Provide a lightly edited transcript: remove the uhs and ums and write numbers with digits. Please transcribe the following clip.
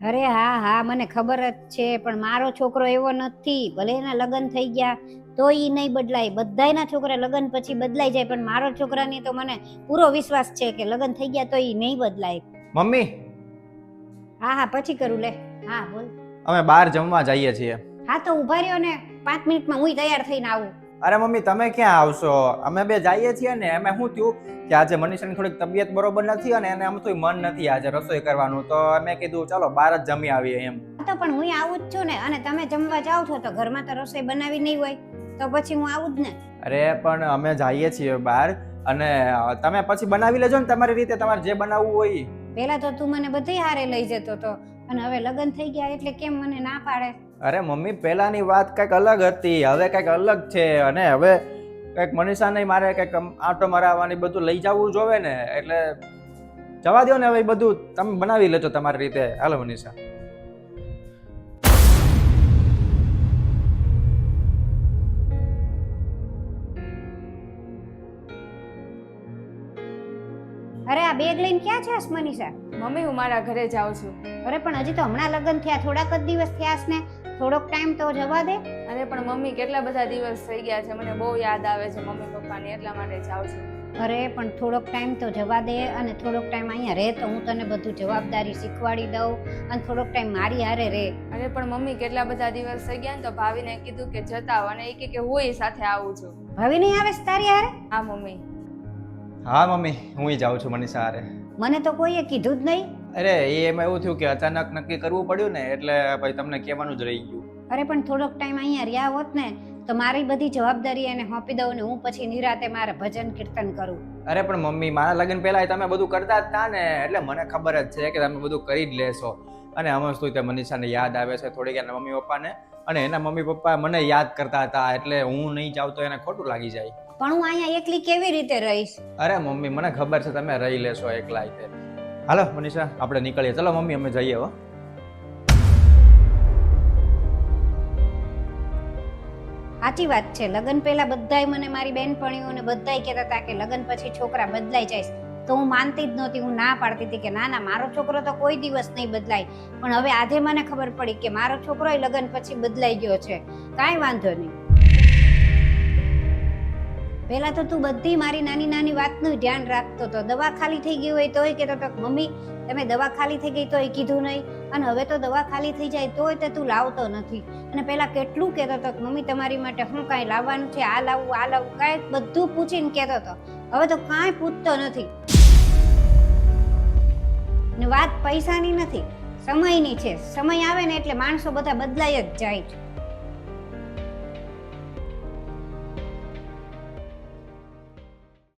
અરે હા હા મને ખબર જ છે, પણ મારો છોકરો એવો નથી. ભલે એના લગ્ન થઈ ગયા તો ઈ નહીં બદલાય. બધાયના છોકરા લગ્ન પછી બદલાઈ જાય, પણ મારો છોકરાની તો મને પૂરો વિશ્વાસ છે કે લગ્ન થઈ ગયા તો ઈ નહીં બદલાય. મમ્મી, હા હા પછી કરું લે. હા બોલ. અમે બહાર જમવા જઈએ છીએ. હા તો ઉભા રહ્યો ને, 5 મિનિટમાં હું તૈયાર થઈને આવું. અરે મમ્મી, તમે ક્યાં આવશો? અમે બે જઈએ છીએ ને. એમાં શું થયું કે આજે મનીષાની થોડીક તબિયત બરોબર નથી અને એને આમ તો મન નથી આજે રસોઈ કરવાનું, તો અમે કીધું ચાલો બહાર જ જમી આવીએ એમ. તો પણ હું આવું જ છું ને, અને તમે જમવા જાવ છો તો ઘરમાં તો રસોઈ બનાવી નહીં હોય, તો પછી હું આવું જ ને. અરે પણ અમે જઈએ છીએ બહાર, અને તમે પછી બનાવી લેજો ને તમારી રીતે, તમારે જે બનાવવું હોય. પહેલા તો તું મને બધે હારે લઈ જતો તો, અને હવે લગ્ન થઈ ગયા એટલે કેમ મને ના પાડે? અરે મમ્મી, પહેલાની વાત કંઈક અલગ હતી, હવે કંઈક અલગ છે. અને હવે કંઈક મનીષાને મારે કંઈક આંટો મરાવવાની બધું લઈ જવું જોવે ને, એટલે જવા દો ને હવે. બધું તમે બનાવી લેજો તમારી રીતે. હાલો મનીષા. અરે આ બેગ લઈને ક્યાં છે મનીષા? મમ્મી, હું મારા ઘરે જાઉં છું. અરે પણ હજી તો હમણાં લગ્ન થયા, થોડાક જ દિવસ થયા છે ને, થોડોક ટાઈમ તો જવા દે. અરે પણ મમ્મી, કેટલા બધા દિવસ થઈ ગયા છે, મને બહુ યાદ આવે છે મમ્મી પપ્પાની, એટલા માટે જાઉં છું. અરે પણ થોડોક ટાઈમ તો જવા દે, અને થોડોક ટાઈમ અહીંયા રહે તો હું તને બધું જવાબદારી શીખવાડી દઉં, અને થોડોક ટાઈમ મારી હારે રહે. અરે પણ મમ્મી, કેટલા બધા દિવસ થઈ ગયા ને, તો ભાભીને કીધું કે જતા આવો, અને એ કે હું સાથે આવું છું. ભાવી નહીં આવે છે તારી હારે? હા મમ્મી. હા મમ્મી, હું જાઉં છું મનીષા હારે. મને તો કોઈએ કીધું જ નહીં. અરે એમાં એવું થયું કે અચાનક નક્કી કરવું પડ્યું ને, એટલે ભાઈ તમને કહેવાનું જ રહી ગયું. અરે પણ થોડોક ટાઈમ અહીંયા રહ્યા હોત ને તો મારી બધી જવાબદારી એને સોંપી દઉં ને હું પછી નિરાતે મારે ભજન કીર્તન કરું. અરે પણ મમ્મી, મારા લગ્ન પહેલા તમે બધું કરતા જ હતા ને, એટલે મને ખબર જ છે કે તમે બધું કરી જ લેશો. અને આમાં શું તે મનીષાને યાદ આવે છે થોડીક એના મમ્મી પપ્પાને, અને એના મમ્મી પપ્પા મને યાદ કરતા હતા, એટલે હું નહીં જાઉં તો એને ખોટું લાગી જાય. પણ હું અહીંયા એકલી કેવી રીતે રહીશ? અરે મમ્મી, મને ખબર છે તમે રહી લેશો એકલા રીતે. હાલો મનીષા, આપણે નીકળીએ. ચલો મમ્મી, અમે જઈએ હો. સાચી વાત છે, લગ્ન પહેલા બધાય મને મારી બહેનપણીઓને બધાય કહેતા હતા કે લગ્ન પછી છોકરા બદલાઈ જાય, તો હું માનતી જ નહોતી. હું ના પાડતી હતી કે ના ના, મારો છોકરો તો કોઈ દિવસ નહીં બદલાય. પણ હવે આજે મને ખબર પડી કે મારો છોકરો લગ્ન પછી બદલાઈ ગયો છે. કાંઈ વાંધો નહીં. પહેલા તો તું બધી મારી નાની નાની વાતનું ધ્યાન રાખતો હતો. દવા ખાલી થઈ ગઈ હોય તોય કહેતો હતો મમ્મી તમે દવા ખાલી થઈ ગઈ તોય કીધું નહીં, અને હવે તો દવા ખાલી થઈ જાય તોય તે તું લાવતો નથી. અને પહેલા કેટલું કહેતો હતો મમ્મી તમારી માટે હું કાંઈ લાવવાનું છે, આ લાવવું આ લાવવું, કાંઈ બધું પૂછીને કહેતો હતો. હવે તો કાંઈ પૂછતો નથી. ને વાત પૈસાની નથી, સમયની છે. સમય આવે ને એટલે માણસો બધા બદલાઈ જ જાય છે.